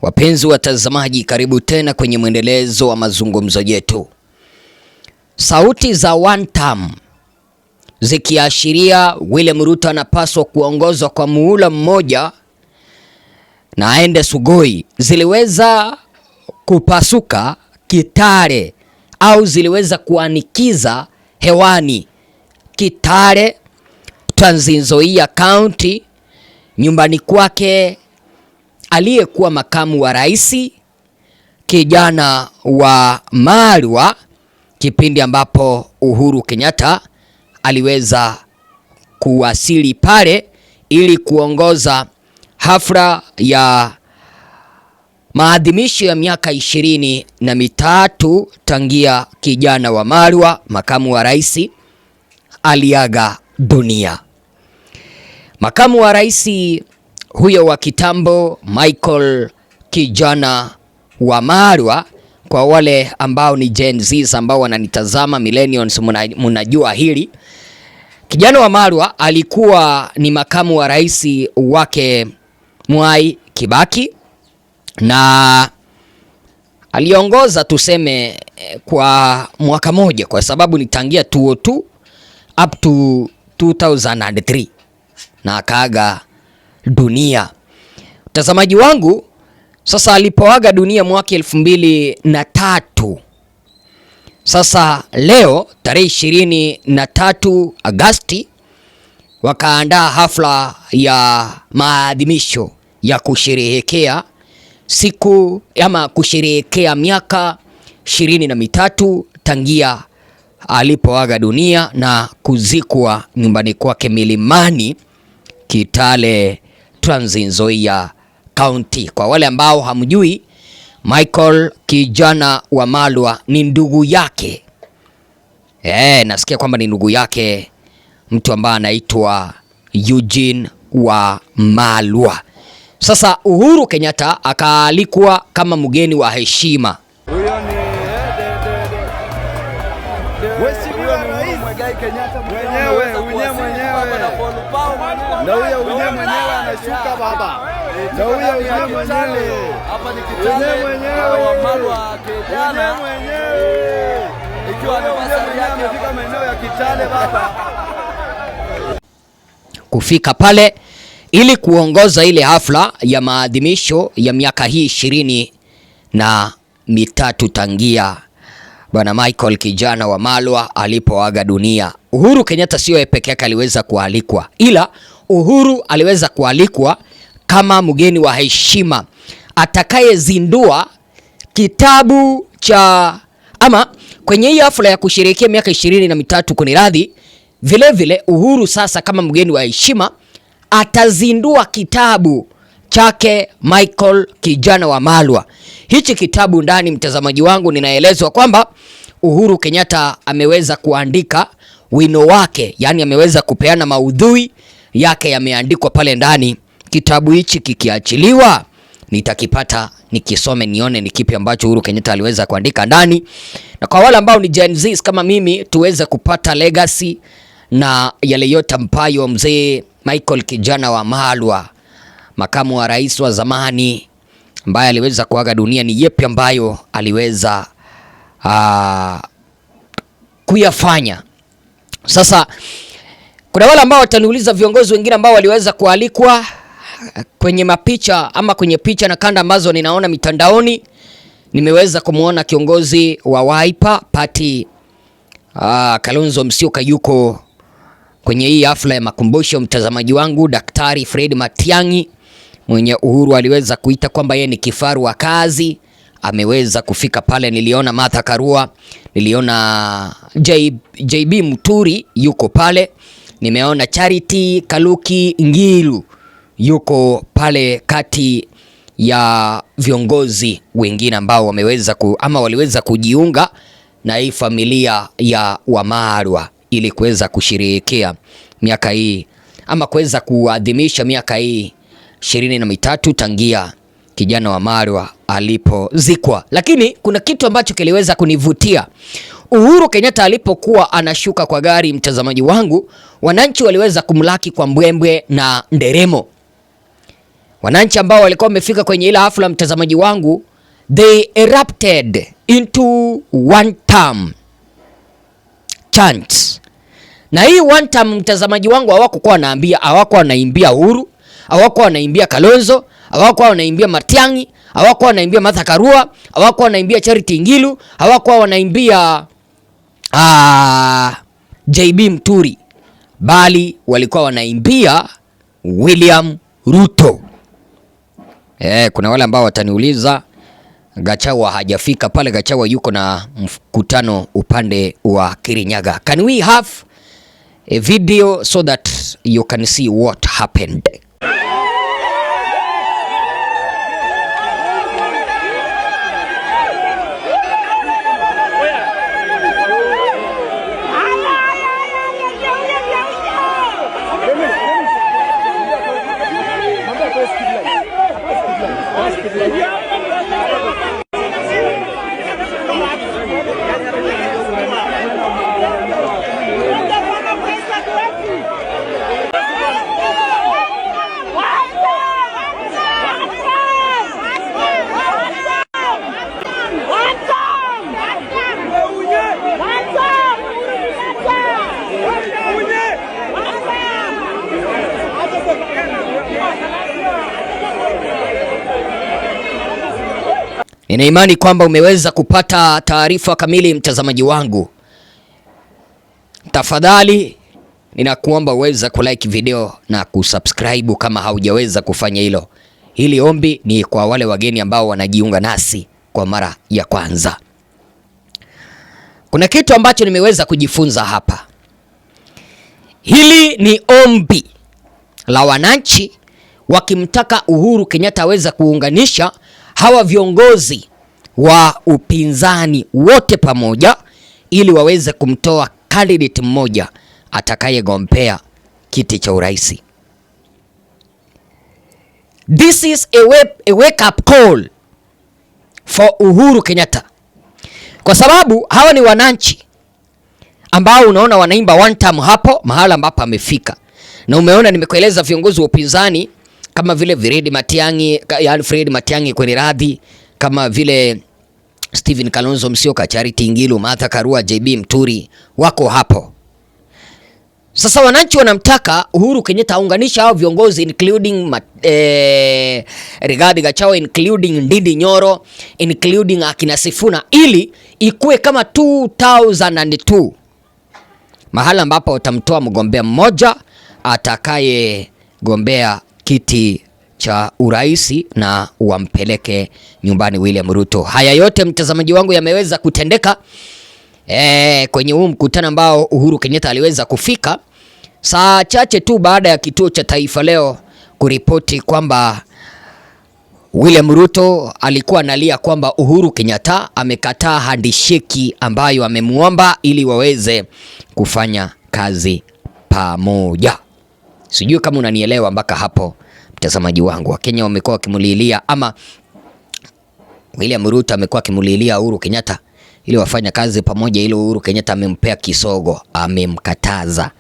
Wapenzi watazamaji, karibu tena kwenye mwendelezo wa mazungumzo yetu. Sauti za one term zikiashiria William Ruto anapaswa kuongozwa kwa muhula mmoja na aende Sugoi ziliweza kupasuka Kitale au ziliweza kuanikiza hewani Kitale, Trans Nzoia County, nyumbani kwake aliyekuwa makamu wa rais kijana wa Malwa, kipindi ambapo Uhuru Kenyatta aliweza kuwasili pale ili kuongoza hafla ya maadhimisho ya miaka 23 tangia kijana wa Malwa makamu wa rais aliaga dunia. Makamu wa rais huyo wa kitambo Michael kijana wa Malwa, kwa wale ambao ni Gen Z ambao wananitazama millennials, mnajua hili. Kijana wa Malwa alikuwa ni makamu wa rais wake Mwai Kibaki na aliongoza tuseme kwa mwaka moja, kwa sababu ni tangia 2002 up to 2003 na akaaga dunia. Mtazamaji wangu, sasa alipoaga dunia mwaka 2003, sasa leo tarehe 23 Agosti wakaandaa hafla ya maadhimisho ya kusherehekea siku ama kusherehekea miaka 23 tangia alipoaga dunia na kuzikwa nyumbani kwake Milimani, Kitale, Trans Nzoia County. Kwa wale ambao hamjui, Michael kijana wa Malwa ni ndugu yake. Nasikia kwamba ni ndugu yake mtu ambaye anaitwa Eugene wa Malwa. Sasa Uhuru Kenyatta akaalikwa kama mgeni wa heshima. Huyo ni na huyo mwenyewe anashuka baba. Na huyo mwenyewe hapa ni Kitale wa Malwa kijana mwenyewe. Ikiwa nafasi yake katika maeneo ya Kitale baba. Kufika pale ili kuongoza ile hafla ya maadhimisho ya miaka hii 23 tangia Bwana Michael kijana wa Malwa alipoaga dunia. Uhuru Kenyatta sio peke yake aliweza kualikwa, ila Uhuru aliweza kualikwa kama mgeni wa heshima atakayezindua kitabu cha ama kwenye hii hafla ya kusherehekea miaka 23 kuniradhi. Vile vile Uhuru sasa kama mgeni wa heshima atazindua kitabu chake Michael kijana wa Malwa. Hichi kitabu ndani, mtazamaji wangu, ninaelezwa kwamba Uhuru Kenyatta ameweza kuandika wino wake, yani ameweza kupeana maudhui yake yameandikwa pale ndani. Kitabu hichi kikiachiliwa nitakipata nikisome nione ni kipi ambacho Uhuru Kenyatta aliweza kuandika ndani, na kwa wale ambao ni Gen Z kama mimi tuweze kupata legacy na yale yote ambayo mzee Michael kijana wa Malwa makamu wa rais wa zamani ambaye aliweza kuaga dunia ni yepi ambayo aliweza kuyafanya. Sasa kuna wale ambao wataniuliza viongozi wengine ambao waliweza kualikwa kwenye mapicha ama kwenye picha na kanda ambazo ninaona mitandaoni. Nimeweza kumuona kiongozi wa Wiper Party Kalonzo Musyoka yuko kwenye hii hafla ya makumbusho, mtazamaji wangu. Daktari Fred Matiang'i mwenye Uhuru aliweza kuita kwamba yeye ni kifaru wa kazi ameweza kufika pale. Niliona Martha Karua, niliona JB Muturi yuko pale, nimeona Charity Kaluki Ngilu yuko pale, kati ya viongozi wengine ambao wameweza waliweza kujiunga na hii familia ya Wamalwa ili kuweza kusherehekea miaka hii ama kuweza kuadhimisha miaka hii 23 tangia kijana wa Malwa alipozikwa. Lakini kuna kitu ambacho kiliweza kunivutia. Uhuru Kenyatta alipokuwa anashuka kwa gari, mtazamaji wangu, wananchi waliweza kumlaki kwa mbwembwe na nderemo. wananchi ambao walikuwa wamefika kwenye ile hafla, mtazamaji wangu, they erupted into one term chants. Na hii one term, mtazamaji wangu, hawakuwa wanaimbia Uhuru, hawakuwa wanaimbia Kalonzo, hawakuwa wanaimbia Matiang'i, hawakuwa wanaimbia Martha Karua, hawakuwa wanaimbia Charity Ngilu, hawakuwa wanaimbia JB Muturi, bali walikuwa wanaimbia William Ruto. Kuna wale ambao wataniuliza Gachagua hajafika pale. Gachagua yuko na mkutano upande wa Kirinyaga. Can we have a video so that you can see what happened? Nina imani kwamba umeweza kupata taarifa kamili, mtazamaji wangu. Tafadhali ninakuomba uweze kulike video na kusubscribe kama haujaweza kufanya hilo. Hili ombi ni kwa wale wageni ambao wanajiunga nasi kwa mara ya kwanza. Kuna kitu ambacho nimeweza kujifunza hapa. Hili ni ombi la wananchi wakimtaka Uhuru Kenyatta aweza kuunganisha hawa viongozi wa upinzani wote pamoja ili waweze kumtoa candidate mmoja atakayegombea kiti cha urais. This is a wake up call for Uhuru Kenyatta, kwa sababu hawa ni wananchi ambao unaona wanaimba one term hapo mahala ambapo amefika. Na umeona nimekueleza viongozi wa upinzani kama vile Fred Matiang'i kwenye radhi, kama vile Stephen Kalonzo Musyoka, Charity Ngilu, Martha Karua, JB Muturi wako hapo. Sasa wananchi wanamtaka Uhuru Kenyatta aunganisha hao viongozi including Rigathi Gachagua, including Ndindi Nyoro, including akina Sifuna, ili ikue kama 2002 mahala ambapo utamtoa mgombea mmoja atakaye gombea kiti cha uraisi na wampeleke nyumbani William Ruto. Haya yote, mtazamaji wangu, yameweza kutendeka kwenye huu mkutano ambao Uhuru Kenyatta aliweza kufika saa chache tu baada ya kituo cha Taifa Leo kuripoti kwamba William Ruto alikuwa analia kwamba Uhuru Kenyatta amekataa handisheki ambayo amemuomba ili waweze kufanya kazi pamoja. Sijui kama unanielewa mpaka hapo, mtazamaji wangu. Wakenya wamekuwa wakimulilia, ama William Ruto amekuwa akimulilia Uhuru Kenyatta ili wafanya kazi pamoja, ili Uhuru Kenyatta amempea kisogo, amemkataza.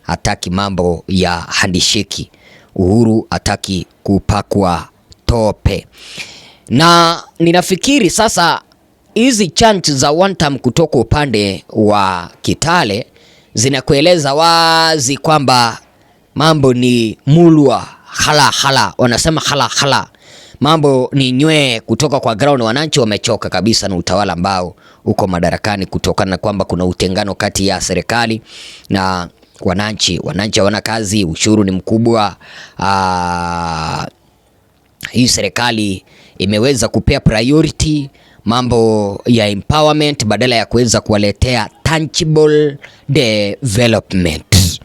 Hataki mambo ya handisheki. Uhuru hataki kupakwa tope. Na ninafikiri sasa hizi chant za one term kutoka upande wa Kitale zinakueleza wazi kwamba mambo ni mulwa hala, wanasema hala. Mambo ni nywe kutoka kwa ground. Wananchi wamechoka kabisa na utawala ambao uko madarakani, kutokana na kwamba kuna utengano kati ya serikali na wananchi. Wananchi hawana kazi, ushuru ni mkubwa. Hii serikali imeweza kupea priority mambo ya empowerment badala ya kuweza kuwaletea tangible development.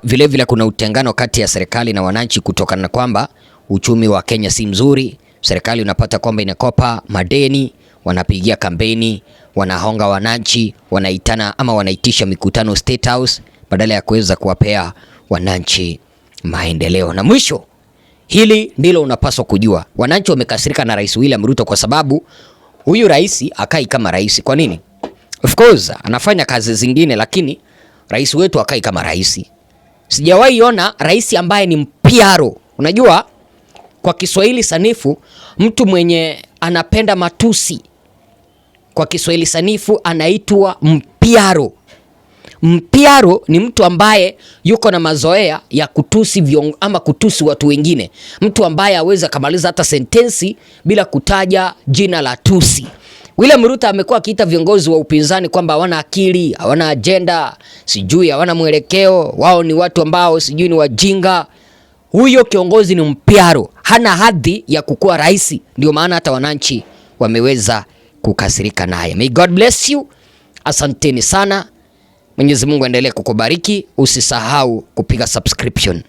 Vile kuna utengano kati ya serikali na wananchi, kutokana na kwamba uchumi wa Kenya si mzuri. Serikali unapata kwamba inakopa madeni, wanapigia kampeni, wanahonga wananchi, wanaitisha mikutano State House badala ya kuweza kuwapea wananchi maendeleo. Na mwisho, hili ndilo unapaswa kujua. Wananchi wamekasirika na Rais William Ruto kwa sababu huyu rais akai kama rais. Kwa nini? Of course anafanya kazi zingine, lakini rais wetu akai kama rais. Sijawahi ona rais ambaye ni mpiaro. Unajua Kwa Kiswahili sanifu, mtu mwenye anapenda matusi kwa Kiswahili sanifu anaitwa mpiaro. Mpiaro ni mtu ambaye yuko na mazoea ya kutusi ama kutusi watu wengine. Mtu ambaye hawezi kumaliza hata sentensi bila kutaja jina la tusi. William Ruto amekuwa akiita viongozi wa upinzani kwamba hawana akili, hawana agenda, sijui hawana mwelekeo, wao ni watu ambao sijui ni wajinga. Huyo kiongozi ni mpiaro, hana hadhi ya kukuwa rais. Ndio maana hata wananchi wameweza kukasirika naye. May God bless you. Asanteni sana. Mwenyezi Mungu aendelee kukubariki. Usisahau kupiga subscription.